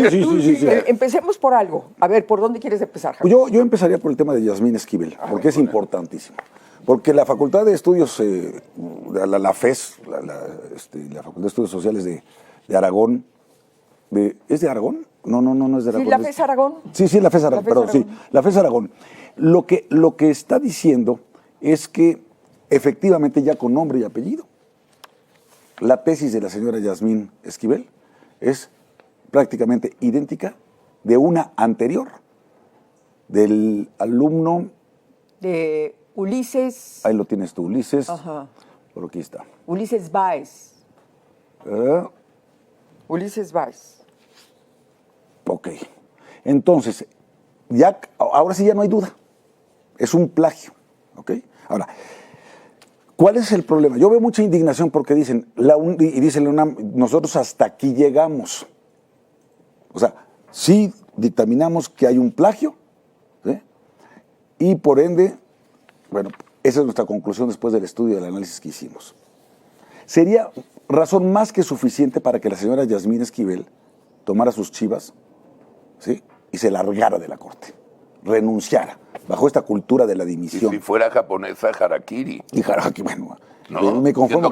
Sí. Empecemos por algo. A ver, ¿por dónde quieres empezar, Javier? Yo empezaría por el tema de Yasmín Esquivel, porque es importantísimo. Porque la Facultad de Estudios, la FES, la Facultad de Estudios Sociales de Aragón, ¿es de Aragón? No es de Aragón. Sí, la FES Aragón. Sí, la FES Aragón, perdón, sí, la FES Aragón. Lo que está diciendo es que efectivamente ya con nombre y apellido, la tesis de la señora Yasmín Esquivel es prácticamente idéntica de una anterior, del alumno... De Ulises... Ahí lo tienes tú, Ulises. Ajá. Por aquí está. Ulises Báez. Ulises Báez. Ok. Entonces, ahora sí ya no hay duda. Es un plagio. ¿Ok? Ahora, ¿cuál es el problema? Yo veo mucha indignación porque dicen, dice la UNAM, nosotros hasta aquí llegamos. O sea, sí dictaminamos que hay un plagio, ¿sí? Y por ende, bueno, esa es nuestra conclusión después del estudio y del análisis que hicimos. Sería razón más que suficiente para que la señora Yasmín Esquivel tomara sus chivas, ¿sí? Y se largara de la corte, renunciara, bajo esta cultura de la dimisión. Y si fuera japonesa, harakiri. Y harakiri, bueno, no, me conformo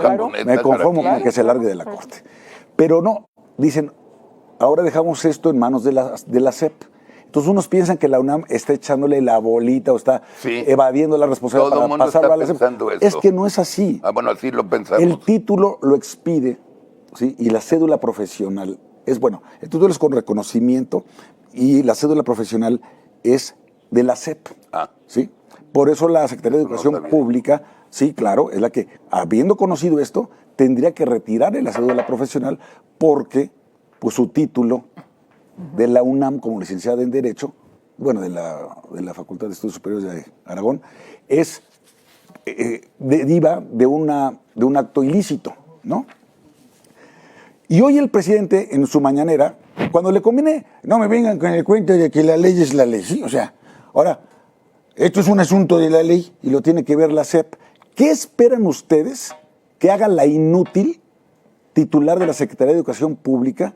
con que se largue de la corte. Pero no, dicen, ahora dejamos esto en manos de la SEP. Entonces unos piensan que la UNAM está echándole la bolita o está evadiendo la responsabilidad para pasarlo a la SEP. Es que no es así. Bueno, así lo pensamos. El título lo expide, ¿sí? Y la cédula profesional es, bueno, el título es con reconocimiento y la cédula profesional es de la SEP. ¿Sí? Por eso la Secretaría de Educación Pública, sí, claro, es la que, habiendo conocido esto, tendría que retirarle la cédula profesional porque pues, su título de la UNAM como licenciada en Derecho, bueno, de la Facultad de Estudios Superiores de Aragón, es deriva de un acto ilícito, ¿no? Y hoy el presidente, en su mañanera, cuando le conviene, no me vengan con el cuento de que la ley es la ley, ¿sí? O sea, ahora, esto es un asunto de la ley y lo tiene que ver la SEP. ¿Qué esperan ustedes que haga la inútil titular de la Secretaría de Educación Pública,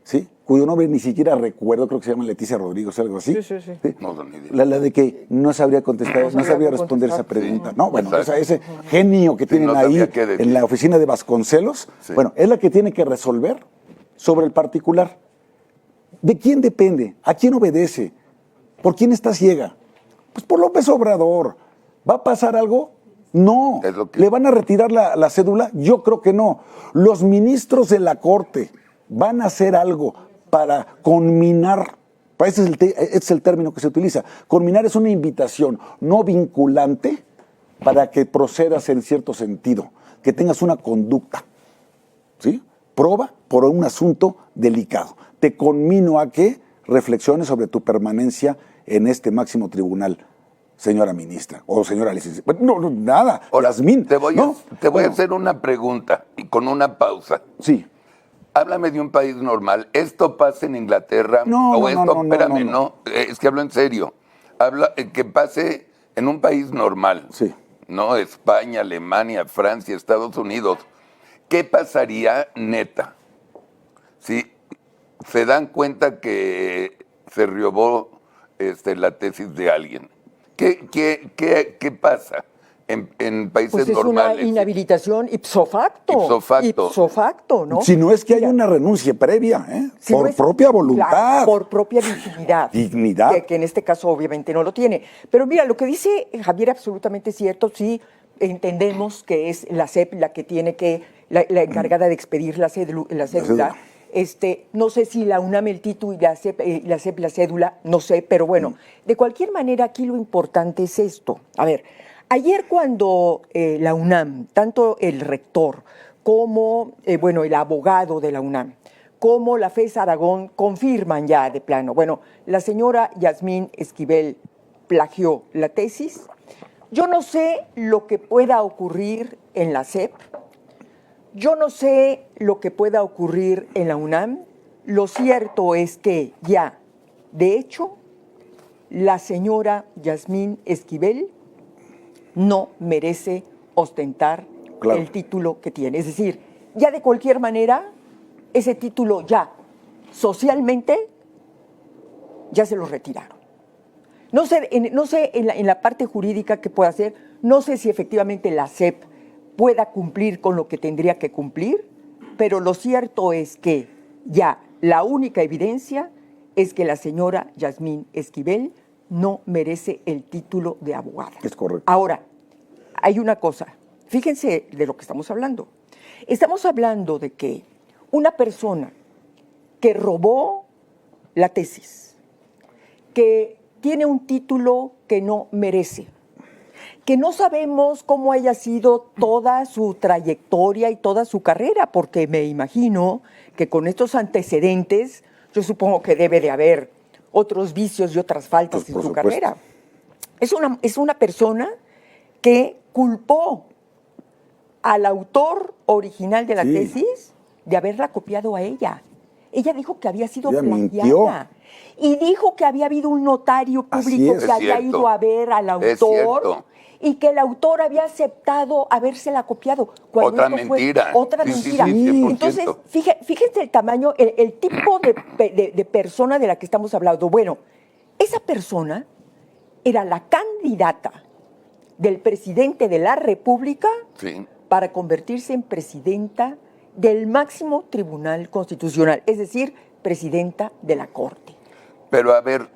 ¿sí? Cuyo nombre ni siquiera recuerdo, creo que se llama Leticia Rodríguez o algo así? Sí. No, la de que no sabría contestar, no sabría responder esa pregunta. No, bueno, o sea, ese genio que tienen ahí en la oficina de Vasconcelos, bueno, es la que tiene que resolver sobre el particular. ¿De quién depende? ¿A quién obedece? ¿Por quién está ciega? Pues por López Obrador. ¿Va a pasar algo? No. ¿Le van a retirar la cédula? Yo creo que no. Los ministros de la Corte van a hacer algo para conminar, ese es el término que se utiliza. Conminar es una invitación no vinculante para que procedas en cierto sentido, que tengas una conducta, ¿sí? Proba por un asunto delicado. Te conmino a que reflexiones sobre tu permanencia en este máximo tribunal, señora ministra o señora licenciada. No, nada. Ahora, Yasmín, te voy a hacer una pregunta y con una pausa. Sí. Háblame de un país normal. ¿Esto pasa en Inglaterra? No. Es que hablo en serio. Habla que pase en un país normal. Sí. ¿No? España, Alemania, Francia, Estados Unidos. ¿Qué pasaría, neta, si se dan cuenta que se robó la tesis de alguien? ¿Qué pasa en países pues es normales? Una inhabilitación ipso facto. Ipso facto, ¿no? Si no es que hay una renuncia previa, si por propia voluntad. Claro, por propia dignidad. Que en este caso obviamente no lo tiene. Pero mira, lo que dice Javier es absolutamente cierto. Sí, entendemos que es la SEP la que tiene que, la encargada de expedir la cédula. No sé si la UNAM el título y la SEP la cédula, no sé, pero bueno, de cualquier manera aquí lo importante es esto. A ver, ayer cuando la UNAM, tanto el rector como el abogado de la UNAM, como la FES Aragón confirman ya de plano, bueno, la señora Yasmín Esquivel plagió la tesis. Yo no sé lo que pueda ocurrir en la SEP. Yo no sé lo que pueda ocurrir en la UNAM. Lo cierto es que ya, de hecho, la señora Yasmín Esquivel no merece ostentar el título que tiene. Es decir, ya de cualquier manera, ese título ya socialmente ya se los retiraron. No sé en la parte jurídica qué puede hacer, no sé si efectivamente la SEP pueda cumplir con lo que tendría que cumplir, pero lo cierto es que ya la única evidencia es que la señora Yasmín Esquivel no merece el título de abogada. Es correcto. Ahora, hay una cosa, fíjense de lo que estamos hablando. Estamos hablando de que una persona que robó la tesis, que tiene un título que no merece, que no sabemos cómo haya sido toda su trayectoria y toda su carrera, porque me imagino que con estos antecedentes, yo supongo que debe de haber otros vicios y otras faltas Pues, en por su supuesto. carrera. Es una persona que culpó al autor original de la Sí. tesis de haberla copiado a ella. Ella dijo que había sido Ella plagiada. mintió. Y dijo que había habido un notario Así público es. que había cierto. ido a ver al Es autor cierto. y que el autor había aceptado habérsela copiado. Cuando Otra esto fue mentira. otra Sí, sí, mentira. sí, 100%. Entonces, fíjense el tamaño, el tipo de persona de la que estamos hablando. Bueno, esa persona era la candidata del presidente de la República Sí. para convertirse en presidenta del máximo tribunal constitucional, es decir, presidenta de la Corte. Pero a ver,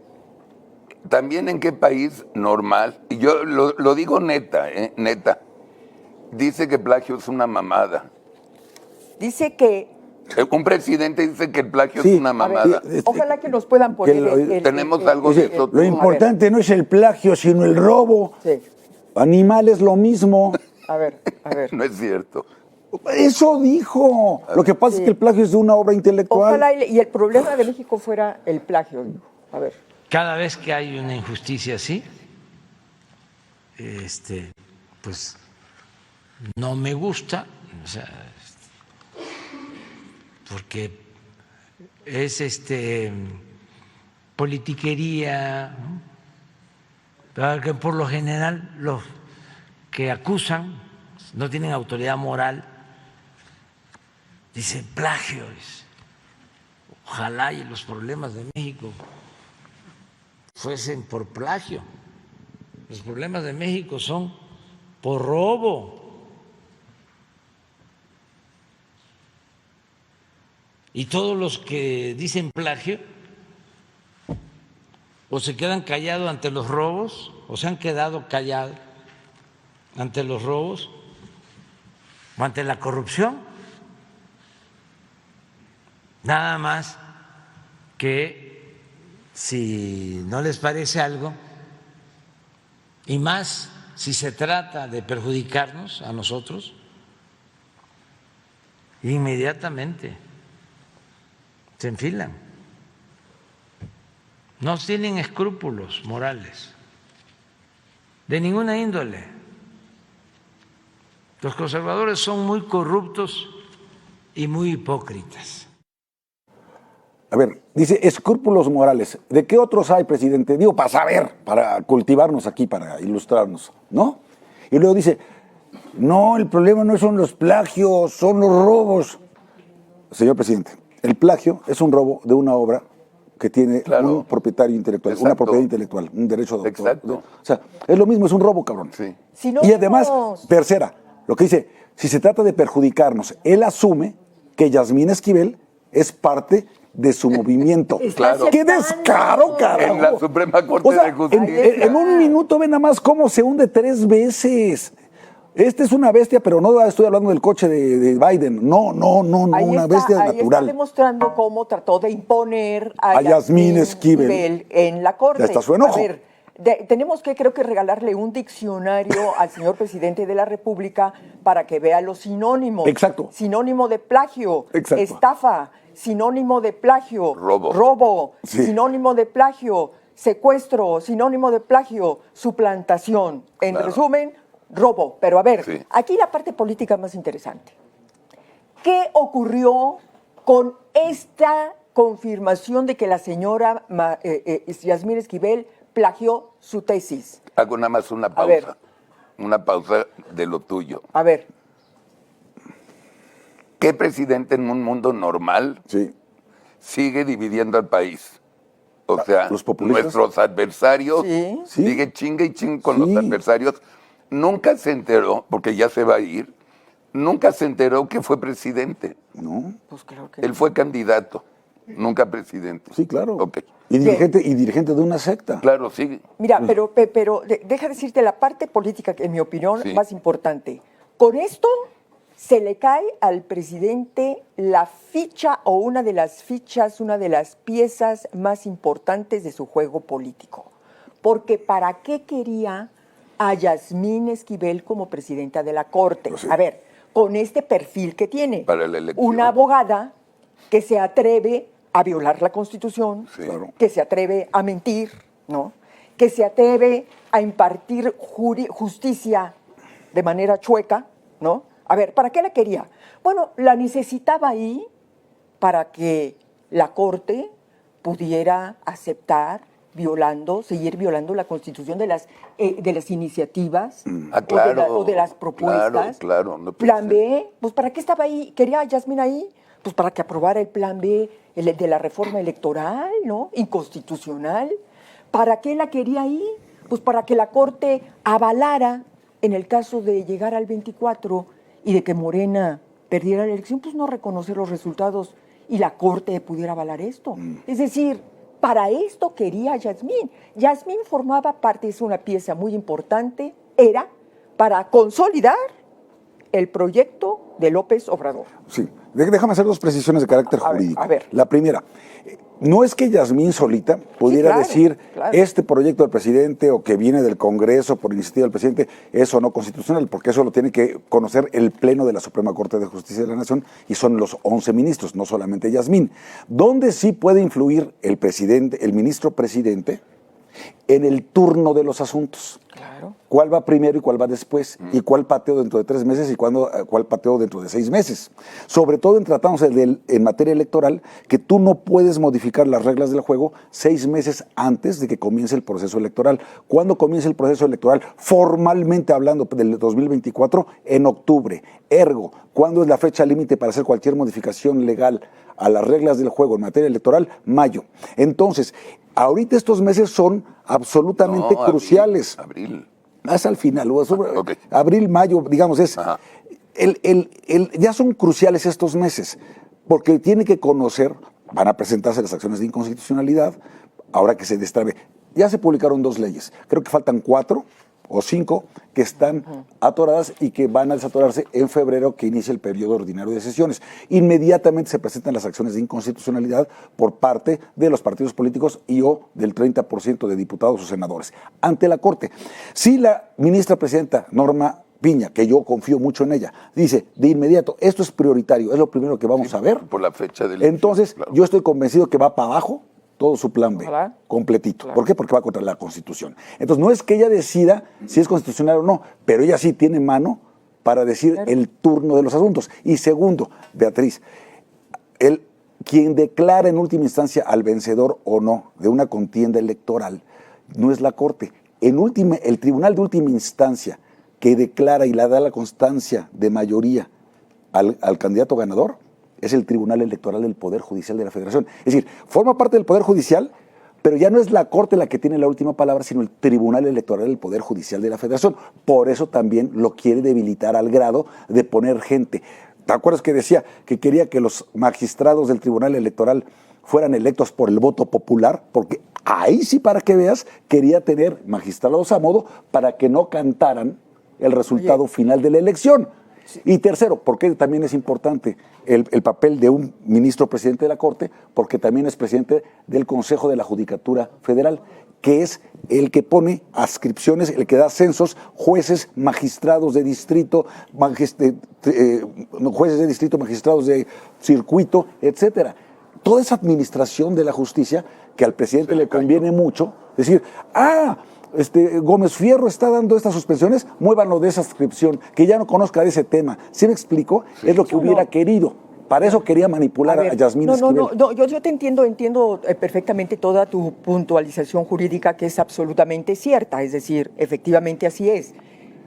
también en qué país normal, y yo lo digo neta, neta, dice que plagio es una mamada. Dice que, Un presidente dice que el plagio Sí, es una a ver, mamada. ojalá que nos puedan poner Tenemos algo de eso. Lo importante no es el plagio, sino el robo. Sí. Animal es lo mismo. A ver. No es cierto. Eso dijo. Lo que pasa es que el plagio es de una obra intelectual. Ojalá y el problema de México fuera el plagio, dijo. A ver. Cada vez que hay una injusticia así, pues no me gusta, o sea, porque es politiquería, ¿no? Pero que por lo general los que acusan no tienen autoridad moral, dicen plagio. Ojalá y los problemas de México fuesen por plagio. Los problemas de México son por robo. Y todos los que dicen plagio o se quedan callados ante los robos o se han quedado callados ante los robos o ante la corrupción. Nada más que si no les parece algo, y más si se trata de perjudicarnos a nosotros, inmediatamente se enfilan. No tienen escrúpulos morales de ninguna índole. Los conservadores son muy corruptos y muy hipócritas. A ver, dice escrúpulos morales. ¿De qué otros hay, presidente? Digo, para saber, para cultivarnos aquí, para ilustrarnos, ¿no? Y luego dice, no, el problema no son los plagios, son los robos. Señor presidente, el plagio es un robo de una obra que tiene un propietario intelectual, Exacto. una propiedad intelectual, un derecho de autor. Exacto. O sea, es lo mismo, es un robo, cabrón. Sí. Y además, tercera, lo que dice, si se trata de perjudicarnos, él asume que Yasmín Esquivel es parte de su movimiento. Claro. ¡Qué descaro, carajo! En la Suprema Corte O sea, de Justicia. en un minuto ve nada más cómo se hunde 3 veces. Este es una bestia, pero no estoy hablando del coche de Biden. No, una bestia Ahí natural. está demostrando cómo trató de imponer a Yasmín Esquivel. en la Corte. Ya está su enojo. A ver, tenemos que, creo que, regalarle un diccionario al señor presidente de la República para que vea los sinónimos. Exacto. Sinónimo de plagio, Exacto. estafa, sinónimo de plagio, robo, Sí. sinónimo de plagio, secuestro, sinónimo de plagio, suplantación. En resumen, robo. Pero a ver, aquí la parte política más interesante. ¿Qué ocurrió con esta confirmación de que la señora Yasmín Esquivel plagió su tesis? Hago nada más una pausa. A ver. Una pausa de lo tuyo. A ver. ¿Qué presidente en un mundo normal sigue dividiendo al país? O sea, los populistas, nuestros adversarios, sigue chingue y chingue con los adversarios. Nunca se enteró, porque ya se va a ir, nunca se enteró que fue presidente. No. Pues claro que Él fue candidato, nunca presidente. Sí, claro. Okay. Y dirigente de una secta. Claro, sí. Mira, pero deja decirte la parte política, que en mi opinión, más importante. Con esto se le cae al presidente la ficha o una de las fichas, una de las piezas más importantes de su juego político. Porque ¿para qué quería a Yasmín Esquivel como presidenta de la Corte? A ver, con este perfil que tiene. Para la elección. Una abogada que se atreve a violar la Constitución, que se atreve a mentir, ¿no? Que se atreve a impartir justicia de manera chueca, ¿no? A ver, ¿para qué la quería? Bueno, la necesitaba ahí para que la Corte pudiera aceptar seguir violando la Constitución de las iniciativas o de las propuestas. Claro. No Plan B, pues ¿para qué estaba ahí? ¿Quería a Yasmín ahí? Pues para que aprobara el plan B, el de la reforma electoral, ¿no? Inconstitucional. ¿Para qué la quería ahí? Pues para que la Corte avalara, en el caso de llegar al 24 y de que Morena perdiera la elección, pues no reconocer los resultados y la Corte pudiera avalar esto. Es decir, para esto quería a Yasmín. Yasmín formaba parte, es una pieza muy importante, era para consolidar el proyecto de López Obrador. Sí, déjame hacer dos precisiones de carácter jurídico. A ver. La primera, no es que Yasmín solita pudiera decir este proyecto del presidente o que viene del Congreso por iniciativa del presidente es o no constitucional, porque eso lo tiene que conocer el Pleno de la Suprema Corte de Justicia de la Nación y son los 11 ministros, no solamente Yasmín. ¿Dónde sí puede influir el presidente, el ministro presidente? En el turno de los asuntos. Claro. ¿Cuál va primero y cuál va después? ¿Y cuál pateo dentro de 3 meses y cuál pateo dentro de 6 meses? Sobre todo en tratándose en materia electoral, que tú no puedes modificar las reglas del juego 6 meses antes de que comience el proceso electoral. ¿Cuándo comienza el proceso electoral? Formalmente hablando del 2024, en octubre. Ergo, ¿cuándo es la fecha límite para hacer cualquier modificación legal a las reglas del juego en materia electoral? Mayo. Entonces, ahorita estos meses son absolutamente cruciales. Abril. Es al final, abril, mayo, digamos, ya son cruciales estos meses, porque tiene que conocer, van a presentarse las acciones de inconstitucionalidad, ahora que se destrabe. Ya se publicaron 2 leyes, creo que faltan 4 o 5 que están atoradas y que van a desatorarse en febrero, que inicia el periodo ordinario de sesiones. Inmediatamente se presentan las acciones de inconstitucionalidad por parte de los partidos políticos y o del 30% de diputados o senadores ante la Corte. Si la ministra presidenta Norma Piña, que yo confío mucho en ella, dice de inmediato, esto es prioritario, es lo primero que vamos a ver. Por la fecha del... Entonces, yo estoy convencido que va para abajo todo su plan B, completito. Claro. ¿Por qué? Porque va contra la Constitución. Entonces, no es que ella decida si es constitucional o no, pero ella sí tiene mano para decir el turno de los asuntos. Y segundo, Beatriz, quien declara en última instancia al vencedor o no de una contienda electoral no es la Corte. El tribunal de última instancia que declara y le da la constancia de mayoría al candidato ganador es el Tribunal Electoral del Poder Judicial de la Federación. Es decir, forma parte del Poder Judicial, pero ya no es la Corte la que tiene la última palabra, sino el Tribunal Electoral del Poder Judicial de la Federación. Por eso también lo quiere debilitar al grado de poner gente. ¿Te acuerdas que decía que quería que los magistrados del Tribunal Electoral fueran electos por el voto popular? Porque ahí sí, para que veas, quería tener magistrados a modo para que no cantaran el resultado final de la elección. Y tercero, porque también es importante el papel de un ministro presidente de la Corte, porque también es presidente del Consejo de la Judicatura Federal, que es el que pone adscripciones, el que da censos, jueces, magistrados de distrito, magistrados de circuito, etcétera. Toda esa administración de la justicia que al presidente le conviene mucho, decir, Gómez Fierro está dando estas suspensiones, muévanlo de esa adscripción, que ya no conozca de ese tema. ¿Sí me explico? Es lo que hubiera querido. Para eso quería manipular a Yasmín Esquivel. No, yo te entiendo perfectamente toda tu puntualización jurídica, que es absolutamente cierta, es decir, efectivamente así es.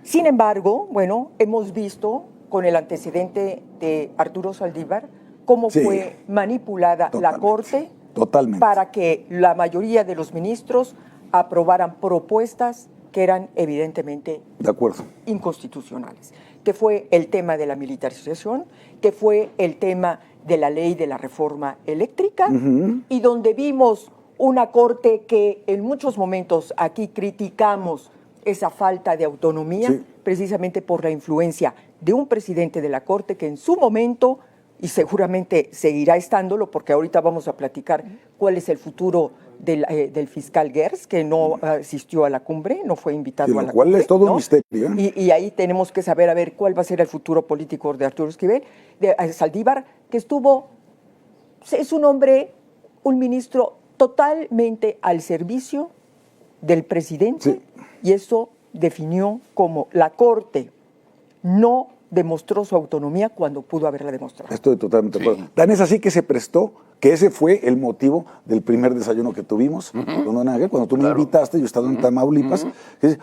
Sin embargo, bueno, hemos visto con el antecedente de Arturo Saldívar cómo fue manipulada la Corte Totalmente. Para que la mayoría de los ministros aprobaran propuestas que eran evidentemente de acuerdo, inconstitucionales, que fue el tema de la militarización, que fue el tema de la ley de la reforma eléctrica, y donde vimos una Corte que en muchos momentos aquí criticamos esa falta de autonomía, precisamente por la influencia de un presidente de la Corte que en su momento, y seguramente seguirá estándolo, porque ahorita vamos a platicar cuál es el futuro del fiscal Gers, que no asistió a la cumbre, no fue invitado a la cumbre. Lo cual es todo ¿no? un misterio. Y ahí tenemos que saber a ver cuál va a ser el futuro político de Arturo Esquivel, de Saldívar, que es un hombre, un ministro totalmente al servicio del presidente, y eso definió como la Corte no demostró su autonomía cuando pudo haberla demostrado. Estoy totalmente de acuerdo. Tan es así que se prestó, que ese fue el motivo del primer desayuno que tuvimos con don Ángel, cuando tú me invitaste, yo estaba en Tamaulipas.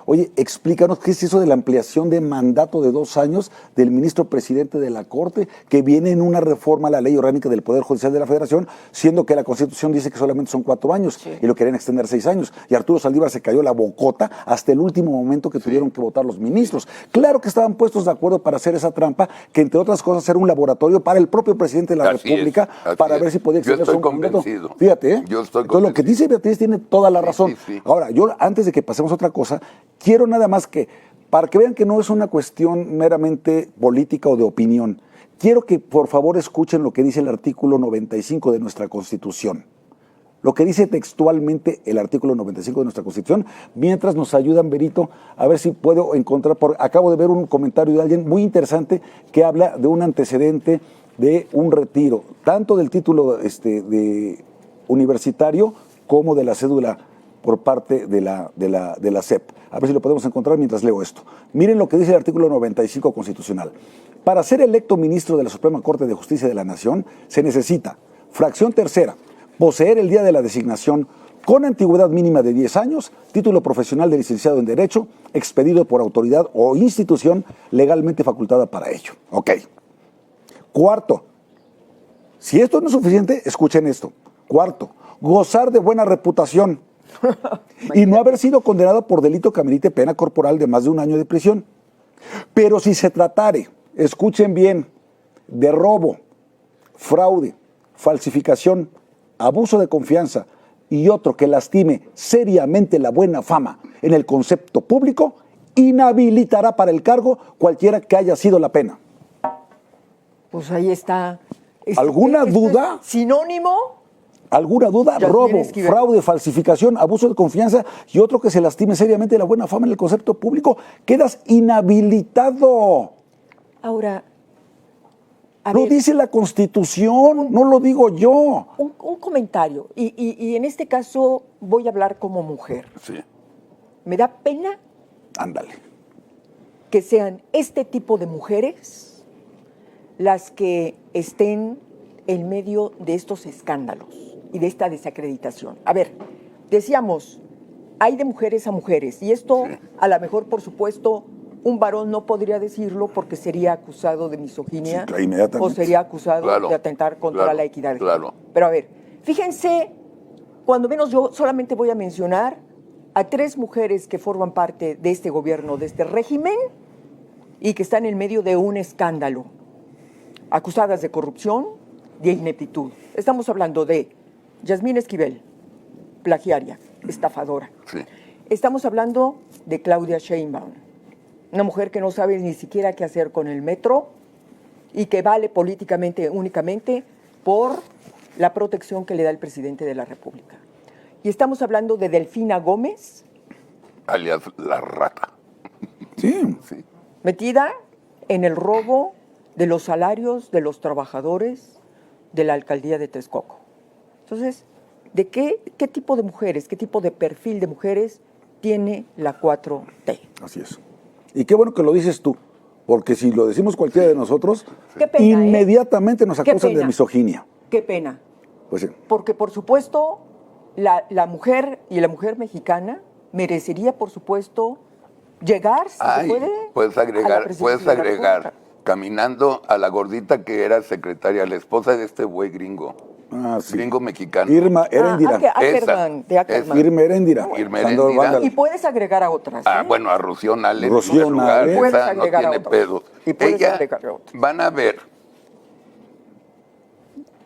Oye, explícanos qué es eso de la ampliación de mandato de 2 años del ministro presidente de la Corte, que viene en una reforma a la ley orgánica del Poder Judicial de la Federación, siendo que la Constitución dice que solamente son 4 años y lo querían extender 6 años. Y Arturo Saldívar se cayó la bocota hasta el último momento que tuvieron que votar los ministros. Claro que estaban puestos de acuerdo para hacer esa trampa, que entre otras cosas era un laboratorio para el propio presidente de la República, para ver si podía Yo estoy convencido. Fíjate, ¿eh? Yo estoy Entonces, lo que dice Beatriz tiene toda la razón. Ahora, yo antes de que pasemos a otra cosa, quiero nada más que, para que vean que no es una cuestión meramente política o de opinión, quiero que por favor escuchen lo que dice el artículo 95 de nuestra Constitución. Lo que dice textualmente el artículo 95 de nuestra Constitución, mientras nos ayudan, Berito, a ver si puedo encontrar, acabo de ver un comentario de alguien muy interesante que habla de un antecedente de un retiro, tanto del título de universitario como de la cédula por parte de la SEP. A ver si lo podemos encontrar mientras leo esto. Miren lo que dice el artículo 95 constitucional. Para ser electo ministro de la Suprema Corte de Justicia de la Nación, se necesita, fracción tercera, poseer el día de la designación con antigüedad mínima de 10 años, título profesional de licenciado en Derecho, expedido por autoridad o institución legalmente facultada para ello. Ok. Cuarto, si esto no es suficiente, escuchen esto. Cuarto, gozar de buena reputación y no haber sido condenado por delito que amerite pena corporal de más de 1 año de prisión. Pero si se tratare, escuchen bien, de robo, fraude, falsificación, abuso de confianza y otro que lastime seriamente la buena fama en el concepto público, inhabilitará para el cargo cualquiera que haya sido la pena. Pues ahí está. ¿Alguna duda? Sinónimo. ¿Alguna duda? Robo, fraude, falsificación, abuso de confianza y otro que se lastime seriamente la buena fama en el concepto público, quedas inhabilitado. Ahora, lo dice la Constitución, no lo digo yo. Un comentario, y en este caso voy a hablar como mujer. Sí. Me da pena. Ándale. Que sean este tipo de mujeres las que estén en medio de estos escándalos y de esta desacreditación. A ver, decíamos, hay de mujeres a mujeres, y esto a lo mejor, por supuesto, un varón no podría decirlo porque sería acusado de misoginia o sería acusado de atentar contra la equidad. Pero a ver, fíjense, cuando menos yo solamente voy a mencionar a 3 mujeres que forman parte de este gobierno, de este régimen, y que están en medio de un escándalo, acusadas de corrupción, de ineptitud. Estamos hablando de Yasmín Esquivel, plagiaria, estafadora. Sí. Estamos hablando de Claudia Sheinbaum, una mujer que no sabe ni siquiera qué hacer con el metro y que vale políticamente únicamente por la protección que le da el presidente de la República. Y estamos hablando de Delfina Gómez, alias la rata. Sí. Metida en el robo de los salarios de los trabajadores de la alcaldía de Texcoco. Entonces, ¿de qué tipo de mujeres, qué tipo de perfil de mujeres tiene la 4T? Así es. Y qué bueno que lo dices tú, porque si lo decimos cualquiera de nosotros, pena, inmediatamente nos acusan de misoginia. Qué pena. Pues sí. Porque, por supuesto, la mujer y la mujer mexicana merecería, por supuesto, llegar, si se puede. Puedes agregar, caminando a la gordita que era secretaria, la esposa de este güey gringo. sí. Gringo mexicano. Irma Eréndira. Ackerman, de Ackerman. Irma Eréndira. Irma Sandro Eréndira. Vándalo. Y puedes agregar a otras. Bueno, a Rocío Nale. Rocío en lugar, Nale. Puedes esa no agregar a tiene otras. pedos. Y puedes Ella, agregar a otras. van a ver,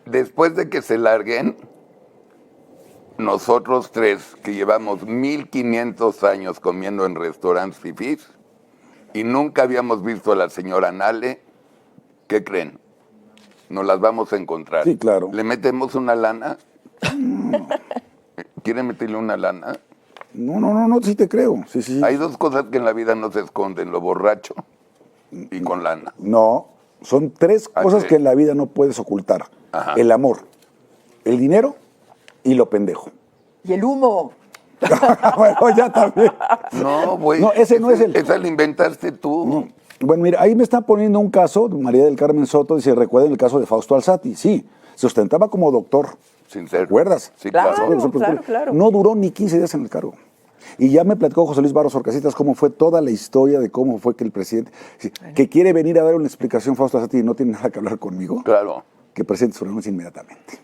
después de que se larguen, nosotros tres, que llevamos 1500 años comiendo en restaurantes fifís, y nunca habíamos visto a la señora Nale, ¿qué creen? Nos las vamos a encontrar. Sí, claro. ¿Le metemos una lana? ¿Quieren meterle una lana? No, sí te creo. Sí. Hay dos cosas que en la vida no se esconden, lo borracho y con lana. No, son tres cosas sí. que en la vida no puedes ocultar. Ajá. El amor, el dinero y lo pendejo. Y el humo. Bueno, ya también. No, güey. No, ese no es el... Esa la inventaste tú. No. Bueno, mira, ahí me está poniendo un caso, María del Carmen Soto, dice, recuerden el caso de Fausto Alzati. Sí, se ostentaba como doctor. Sin ser. ¿Recuerdas? Sí, Claro. claro. Claro. No duró ni 15 días en el cargo. Y ya me platicó José Luis Barros Orcasitas cómo fue toda la historia de cómo fue que el presidente, que quiere venir a dar una explicación Fausto Alzati y no tiene nada que hablar conmigo, Claro. que presente su renuncia inmediatamente.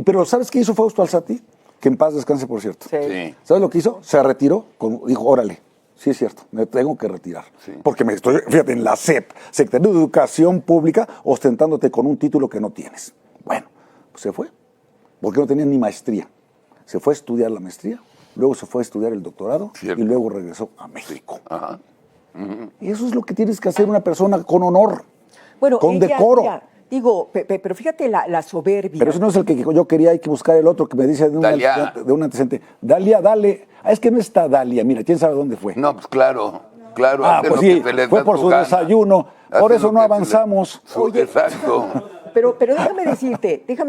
Pero ¿sabes qué hizo Fausto Alzati? Que en paz descanse, por cierto. Sí. ¿Sabes lo que hizo? Se retiró, dijo, órale, sí es cierto, me tengo que retirar. Sí. Porque me estoy, fíjate, en la SEP, Secretaría de Educación Pública, ostentándote con un título que no tienes. Bueno, pues se fue, porque no tenía ni maestría. Se fue a estudiar la maestría, luego se fue a estudiar el doctorado Cierto. y luego regresó a México. Ajá. Y eso es lo que tienes que hacer una persona con honor, Bueno, con ella, decoro. mira, digo, pero fíjate la soberbia. Pero ese no es el que yo quería, hay que buscar el otro que me dice de Dalia. un antecedente. Dalia, dale. Es que no está Dalia, mira, quién sabe dónde fue. No, pues claro. Claro, Pues hacen lo sí, que se les fue da por su gana. desayuno, por Hacen eso lo no que se les- avanzamos. Oye. Exacto. Pero déjame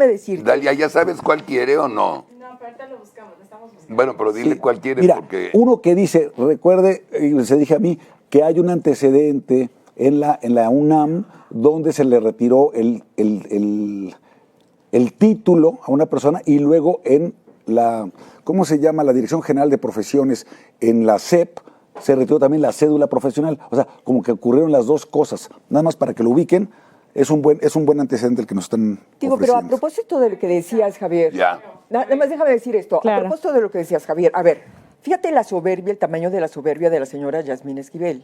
decirte. Dalia, ¿ya sabes cuál quiere o no? No, pero ahorita lo buscamos, lo estamos buscando. Bueno, pero dile cuál quiere Mira, porque... uno que dice, recuerde, y se dije a mí, que hay un antecedente en la UNAM donde se le retiró el título a una persona y luego en la, ¿cómo se llama? La Dirección General de Profesiones, en la SEP, se retiró también la cédula profesional. O sea, como que ocurrieron las dos cosas. Nada más para que lo ubiquen, es un buen antecedente el que nos están Digo, pero a ofreciendo. propósito de lo que decías, Javier. Ya. Nada más déjame decir esto. Claro. A propósito de lo que decías, Javier. A ver, fíjate la soberbia, el tamaño de la soberbia de la señora Yasmín Esquivel.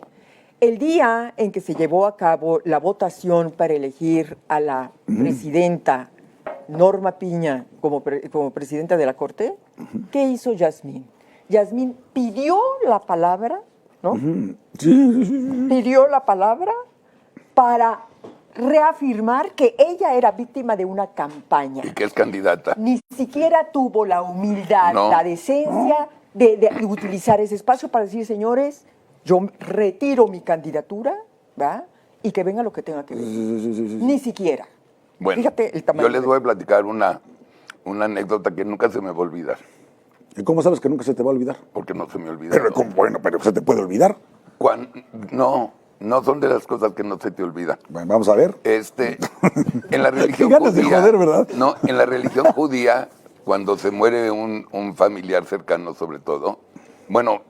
El día en que se llevó a cabo la votación para elegir a la presidenta Norma Piña como presidenta de la Corte, ¿qué hizo Yasmín? Yasmín pidió la palabra, ¿no? Sí. Pidió la palabra para reafirmar que ella era víctima de una campaña. Y que es candidata. Ni siquiera tuvo la humildad, No. la decencia de utilizar ese espacio para decir, señores, yo retiro mi candidatura, ¿va? Y que venga lo que tenga que ver. Ni siquiera. Bueno, Fíjate el tamaño. yo les voy a platicar una anécdota que nunca se me va a olvidar. ¿Y cómo sabes que nunca se te va a olvidar? Porque no se me olvida. Pero se te puede olvidar. No son de las cosas que no se te olvidan. Bueno, vamos a ver. En la religión Qué ganas de judía, joder, ¿verdad? No, en la religión judía, cuando se muere un familiar cercano, sobre todo, bueno,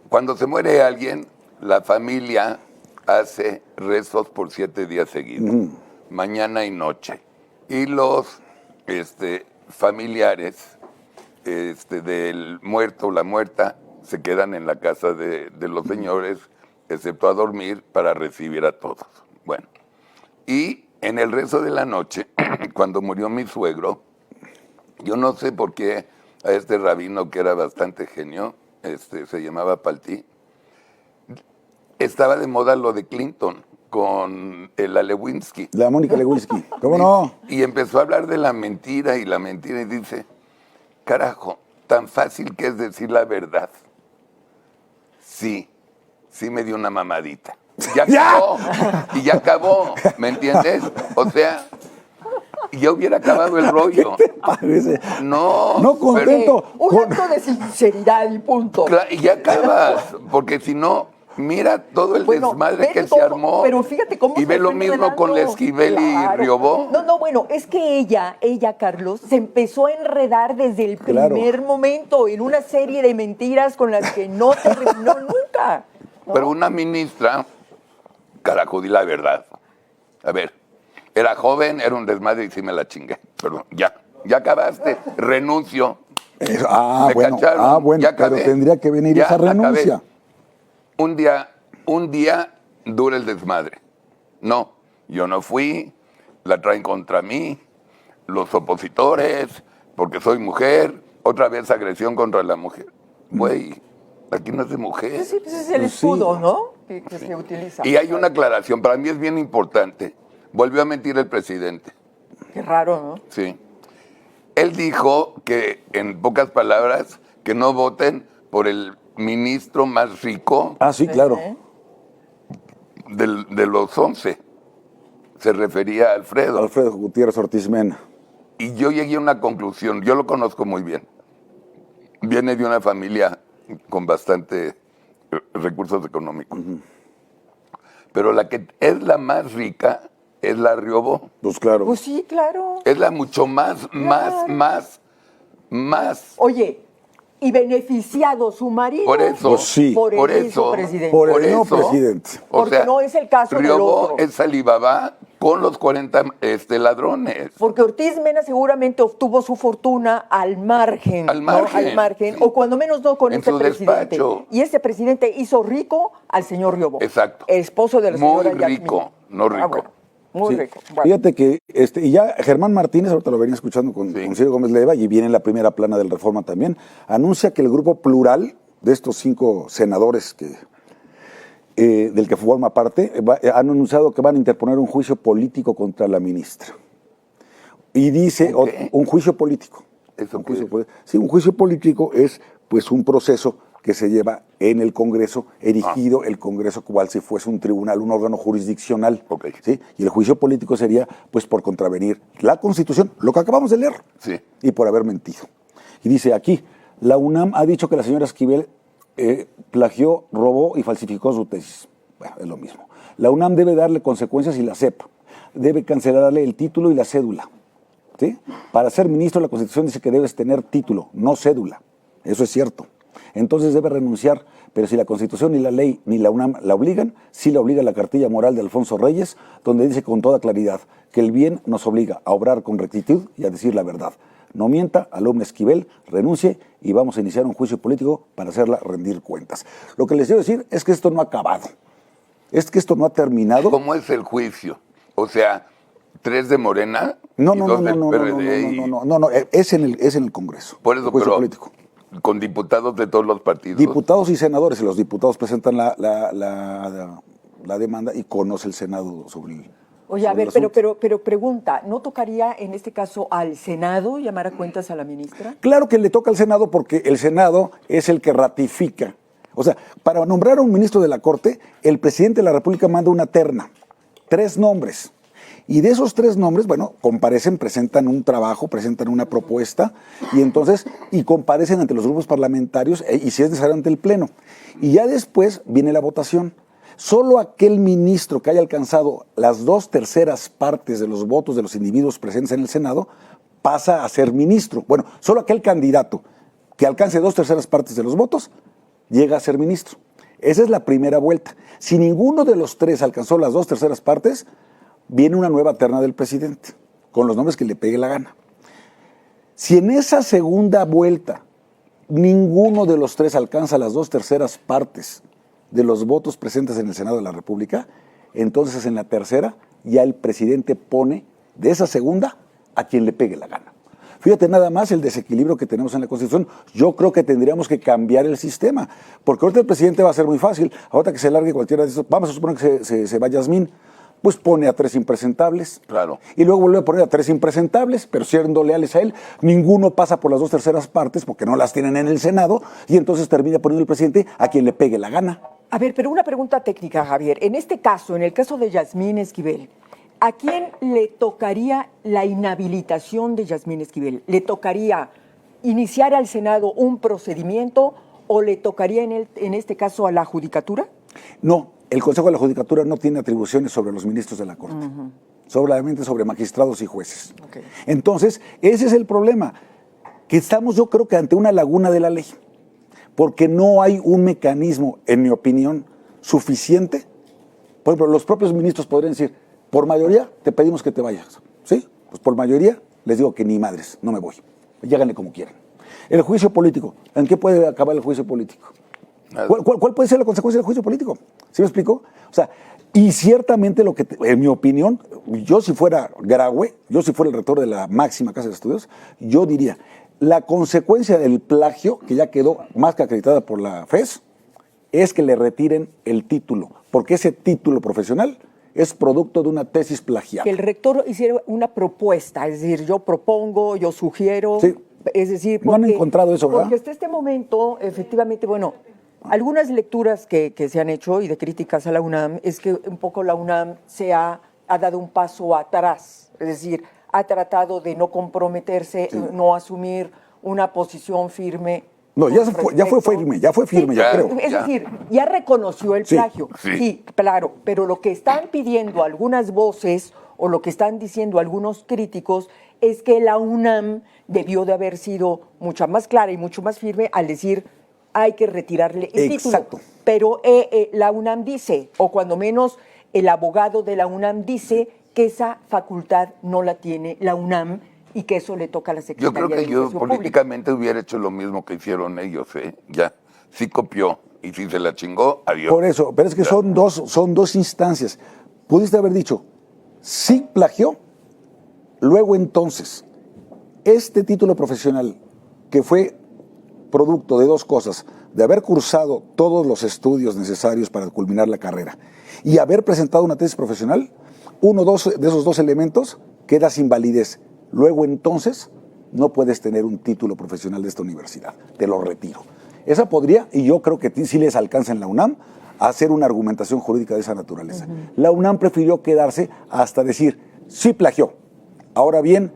cuando se muere alguien, la familia hace rezos por 7 días seguidos, mañana y noche. Y los familiares del muerto o la muerta se quedan en la casa de los señores, excepto a dormir, para recibir a todos. Bueno, y en el rezo de la noche, cuando murió mi suegro, yo no sé por qué a este rabino, que era bastante genio, se llamaba Paltí, estaba de moda lo de Clinton con la Lewinsky. La Mónica Lewinsky. ¿Cómo no? Y empezó a hablar de la mentira y dice, carajo, tan fácil que es decir la verdad. Sí me dio una mamadita. Ya acabó, y ya acabó, ¿me entiendes? O sea, ya hubiera acabado el rollo. ¿Qué te parece? No, No contento. Un acto de sinceridad y punto. Y ya acabas, porque si no, mira todo el Bueno, desmadre ve que todo, se armó. pero fíjate cómo y se ve lo está mismo enredando. con la Esquivel Claro. y Riobó. No, bueno, es que ella, Carlos, se empezó a enredar desde el Claro. primer momento en una serie de mentiras con las que no terminó nunca. ¿no? Pero una ministra, carajo, di la verdad. A ver, era joven, era un desmadre y sí me la chingué. Perdón, ya. ya acabaste, renuncio. Me Bueno, cacharon, bueno, ya pero acabé. tendría que venir Ya esa renuncia. acabé. Un día dura el desmadre. No, yo no fui, la traen contra mí, los opositores, porque soy mujer, otra vez agresión contra la mujer. Güey, aquí no es de mujer. Sí, pues es el Pues sí. escudo, ¿no? Que se utiliza. Y hay una aclaración, para mí es bien importante. Volvió a mentir el presidente. Qué raro, ¿no? Sí. Él dijo que, en pocas palabras, que no voten por el ministro más rico Sí, claro. de los 11. Se refería a Alfredo. Alfredo Gutiérrez Ortiz Mena. Y yo llegué a una conclusión, yo lo conozco muy bien. Viene de una familia con bastante recursos económicos. Pero la que es la más rica es la Riobó. Pues claro. Pues sí, claro. Es la mucho más. Oye, y beneficiado su marido. Por eso, Pues sí. Por el por mismo eso, presidente. Por el eso. no presidente. Porque no es el caso del Riobó otro. es Alibaba con los 40 ladrones. Porque Ortiz Mena seguramente obtuvo su fortuna al margen. Al ¿no? margen, Al margen. sí. O cuando menos no con En ese su presidente. despacho. Y ese presidente hizo rico al señor Riobó. Exacto. Esposo de la Muy señora rico, Yasmín. no rico. Bueno, muy Sí. rico. Bueno. Fíjate que, y ya Germán Martínez, ahorita lo venía escuchando con Ciro Gómez Leiva, y viene en la primera plana del Reforma también, anuncia que el grupo plural de estos 5 senadores del que forma parte, han anunciado que van a interponer un juicio político contra la ministra. Y dice, ¿Un qué? un juicio político. ¿Eso Un qué juicio es? político. Sí, un juicio político es pues un proceso que se lleva en el Congreso, erigido el Congreso cual si fuese un tribunal, un órgano jurisdiccional. Ok. ¿Sí? Y el juicio político sería pues por contravenir la Constitución, lo que acabamos de leer, Sí. y por haber mentido. Y dice aquí, la UNAM ha dicho que la señora Esquivel plagió, robó y falsificó su tesis. Bueno, es lo mismo. La UNAM debe darle consecuencias y la SEP debe cancelarle el título y la cédula. ¿Sí? Para ser ministro, la Constitución dice que debes tener título, no cédula. Eso es cierto. Entonces debe renunciar, pero si la Constitución ni la ley ni la UNAM la obligan, sí la obliga la cartilla moral de Alfonso Reyes, donde dice con toda claridad que el bien nos obliga a obrar con rectitud y a decir la verdad. No mienta, alumna Esquivel, renuncie y vamos a iniciar un juicio político para hacerla rendir cuentas. Lo que les quiero decir es que esto no ha acabado. Es que esto no ha terminado. ¿Cómo es el juicio? O sea, 3 de Morena No, y no, 2 no, del no, PRD. no, es en el Congreso. Por eso, el juicio pero político. con diputados de todos los partidos. Diputados y senadores, y los diputados presentan la demanda y conoce el Senado sobre el. Oye, a sobre ver, el asunto. pero pregunta, ¿no tocaría en este caso al Senado llamar a cuentas a la ministra? Claro que le toca al Senado porque el Senado es el que ratifica. O sea, para nombrar a un ministro de la Corte, el presidente de la República manda una terna, 3 nombres. Y de esos 3 nombres, bueno, comparecen, presentan un trabajo, presentan una propuesta y comparecen ante los grupos parlamentarios y si es necesario ante el Pleno. Y ya después viene la votación. Solo aquel ministro que haya alcanzado las 2/3 partes de los votos de los individuos presentes en el Senado pasa a ser ministro. Bueno, solo aquel candidato que alcance 2/3 partes de los votos llega a ser ministro. Esa es la primera vuelta. Si ninguno de los 3 alcanzó las 2/3 partes, viene una nueva terna del presidente, con los nombres que le pegue la gana. Si en esa segunda vuelta ninguno de los 3 alcanza las 2/3 partes de los votos presentes en el Senado de la República, entonces en la tercera ya el presidente pone de esa segunda a quien le pegue la gana. Fíjate nada más el desequilibrio que tenemos en la Constitución. Yo creo que tendríamos que cambiar el sistema, porque ahorita el presidente va a ser muy fácil. Ahorita que se largue cualquiera de esos, vamos a suponer que se va Yasmín, pues pone a 3 impresentables. Claro. Y luego vuelve a poner a 3 impresentables, pero siendo leales a él, ninguno pasa por las 2/3 partes porque no las tienen en el Senado, y entonces termina poniendo el presidente a quien le pegue la gana. A ver, pero una pregunta técnica, Javier. En este caso, en el caso de Yasmín Esquivel, ¿a quién le tocaría la inhabilitación de Yasmín Esquivel? ¿Le tocaría iniciar al Senado un procedimiento o le tocaría en este caso a la Judicatura? No, el Consejo de la Judicatura no tiene atribuciones sobre los ministros de la Corte, solamente sobre magistrados y jueces. Okay. Entonces, ese es el problema, que estamos yo creo que ante una laguna de la ley, porque no hay un mecanismo, en mi opinión, suficiente. Por ejemplo, los propios ministros podrían decir, por mayoría te pedimos que te vayas, ¿sí? Pues por mayoría les digo que ni madres, no me voy. Lléganle como quieran. El juicio político, ¿en qué puede acabar el juicio político? ¿Cuál puede ser la consecuencia del juicio político? ¿Sí me explico? O sea, y ciertamente en mi opinión, yo si fuera Graue, yo si fuera el rector de la máxima casa de estudios, yo diría, la consecuencia del plagio, que ya quedó más que acreditada por la FES, es que le retiren el título, porque ese título profesional es producto de una tesis plagiada. Que el rector hiciera una propuesta, es decir, yo propongo, yo sugiero, sí. Es decir, no han encontrado eso, ¿verdad? Porque hasta este momento, efectivamente, bueno, algunas lecturas que se han hecho y de críticas a la UNAM es que un poco la UNAM ha dado un paso atrás, es decir, ha tratado de no comprometerse, no asumir una posición firme. No, ya fue firme, sí, yo creo. Es decir, ya reconoció el plagio, sí, claro, pero lo que están pidiendo algunas voces o lo que están diciendo algunos críticos es que la UNAM debió de haber sido mucho más clara y mucho más firme al decir hay que retirarle el título. Pero la UNAM dice, o cuando menos el abogado de la UNAM dice que esa facultad no la tiene la UNAM y que eso le toca a la Secretaría de Yo creo que Educación yo Pública. políticamente hubiera hecho lo mismo que hicieron ellos, ya. Sí copió y si se la chingó, adiós. Por eso, pero es que son dos instancias. Pudiste haber dicho, sí plagió, luego entonces, este título profesional que fue producto de dos cosas, de haber cursado todos los estudios necesarios para culminar la carrera y haber presentado una tesis profesional, uno de esos dos elementos queda sin validez. Luego entonces no puedes tener un título profesional de esta universidad, te lo retiro. Esa podría, y yo creo que sí les alcanza en la UNAM, a hacer una argumentación jurídica de esa naturaleza. La UNAM prefirió quedarse hasta decir, sí plagió. Ahora bien,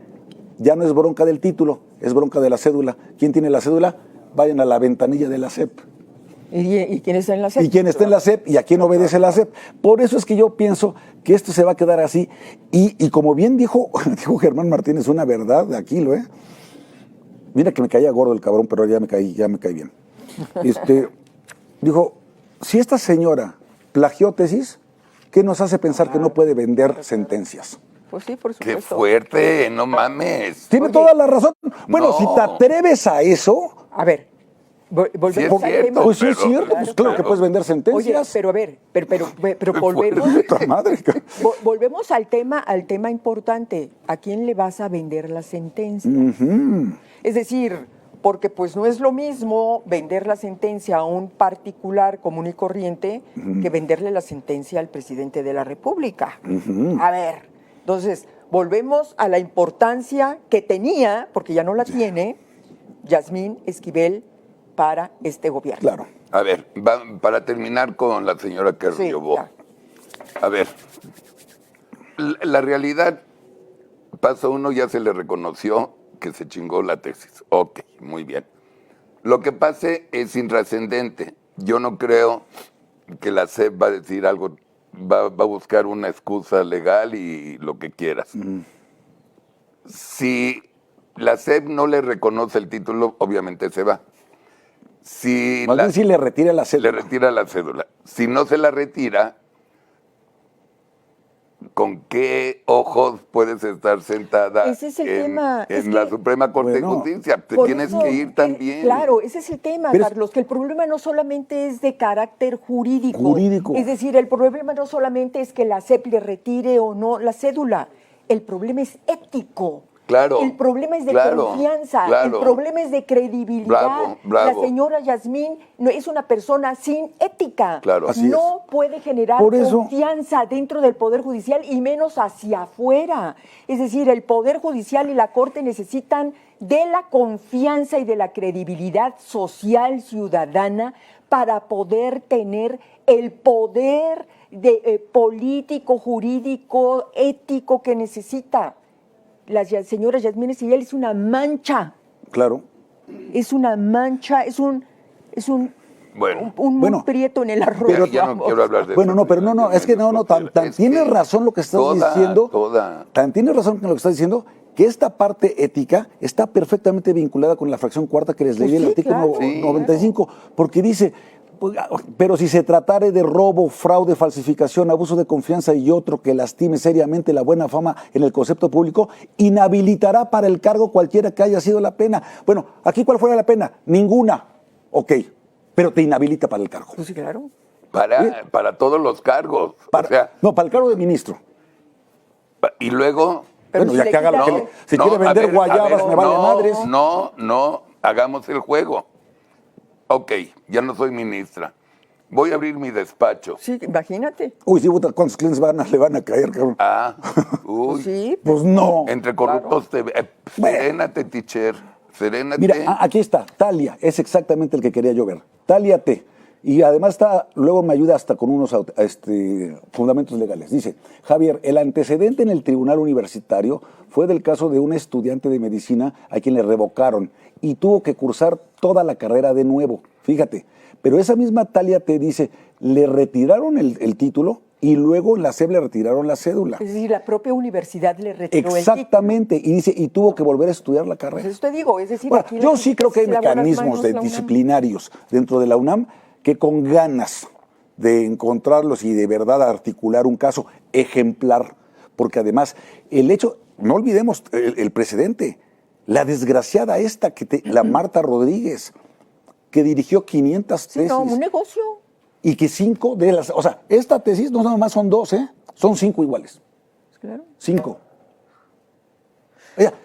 ya no es bronca del título, es bronca de la cédula. ¿Quién tiene la cédula? Vayan a la ventanilla de la SEP. ¿Y quién está en la SEP? ¿Y quién está en la SEP? ¿Y a quién obedece la SEP? Por eso es que yo pienso que esto se va a quedar así. Y como bien dijo Germán Martínez, una verdad de Aquilo, Mira que me caía gordo el cabrón, pero ya me caí bien. Dijo, si esta señora plagió tesis, ¿qué nos hace pensar que no puede vender sentencias? Pues sí, por supuesto. ¡Qué fuerte! ¡No mames! Tiene toda la razón. Bueno, si te atreves a eso... A ver, volvemos al tema. Pues sí es cierto, pues claro que puedes vender sentencias. Oye, pero a ver, pero volvemos... Madre. Volvemos al tema importante. ¿A quién le vas a vender la sentencia? Es decir, porque pues no es lo mismo vender la sentencia a un particular común y corriente que venderle la sentencia al presidente de la República. A ver, entonces, volvemos a la importancia que tenía, porque ya no la tiene, Yasmín Esquivel para este gobierno. Claro. A ver, para terminar con la señora que Riobó. A ver, la realidad, paso uno, ya se le reconoció que se chingó la tesis. Ok, muy bien. Lo que pase es intrascendente. Yo no creo que la SEP va a decir algo, va a buscar una excusa legal y lo que quieras. Si la SEP no le reconoce el título, obviamente se va. Si le retira la cédula. Le retira la cédula. Si no se la retira, ¿con qué ojos puedes estar sentada ese es el tema. en la Suprema Corte de Justicia? Te tienes que ir también. Claro, ese es el tema, Carlos, que el problema no solamente es de carácter jurídico. Es decir, el problema no solamente es que la SEP le retire o no la cédula, el problema es ético. Claro. El problema es de confianza, el problema es de credibilidad. Bravo. La señora Yasmín no es una persona sin ética. Claro. No puede generar confianza dentro del Poder Judicial y menos hacia afuera. Es decir, el Poder Judicial y la Corte necesitan de la confianza y de la credibilidad social ciudadana para poder tener el poder político, jurídico, ético que necesita. La señora Yasmín Esquivel es una mancha. Claro. Es una mancha, es un prieto en el arroz. Pero ya no quiero hablar de eso. Es que tienes razón lo que estás diciendo. Tan tienes razón con lo que estás diciendo, que esta parte ética está perfectamente vinculada con la fracción cuarta que les leí el artículo 95, porque dice, pero si se tratare de robo, fraude, falsificación, abuso de confianza y otro que lastime seriamente la buena fama en el concepto público, inhabilitará para el cargo cualquiera que haya sido la pena. Bueno, aquí ¿cuál fuera la pena? Ninguna. Ok, pero te inhabilita para el cargo. Pues sí, claro. Para todos los cargos. Para el cargo de ministro. Y luego... Pero bueno, si ya le que haga lo quitas- que... Si quiere vender guayabas, me vale madres. No, hagamos el juego. Ok, ya no soy ministra. Voy a abrir mi despacho. Sí, imagínate. Uy, sí, puta, ¿cuántos clientes le van a caer, cabrón? Uy. Pues sí. Pues no. Entre corruptos serénate, teacher. Serénate. Mira, aquí está, Talia, es exactamente el que quería yo ver. Talia T. Y además luego me ayuda hasta con unos fundamentos legales. Dice, Javier, el antecedente en el tribunal universitario fue del caso de un estudiante de medicina a quien le revocaron y tuvo que cursar toda la carrera de nuevo. Fíjate, pero esa misma Talia T dice, le retiraron el título y luego en la SEP le retiraron la cédula. Es decir, la propia universidad le retiró Exactamente, y dice, y tuvo que volver a estudiar la carrera. Pues eso te digo, es decir, Bueno, aquí yo sí creo que hay se lavó las mecanismos manos la UNAM. disciplinarios dentro de la UNAM que con ganas de encontrarlos y de verdad articular un caso ejemplar, porque además el hecho, no olvidemos el precedente, la desgraciada esta, la Marta Rodríguez, que dirigió 500 tesis. Sí, no, un negocio. Y que 5 de las, o sea, esta tesis no nada más son 2, son 5 iguales. Claro. 5.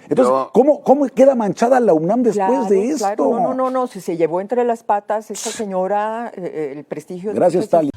Entonces, ¿cómo queda manchada la UNAM después de esto? Claro. No, se llevó entre las patas esta señora el prestigio. Gracias, Talia.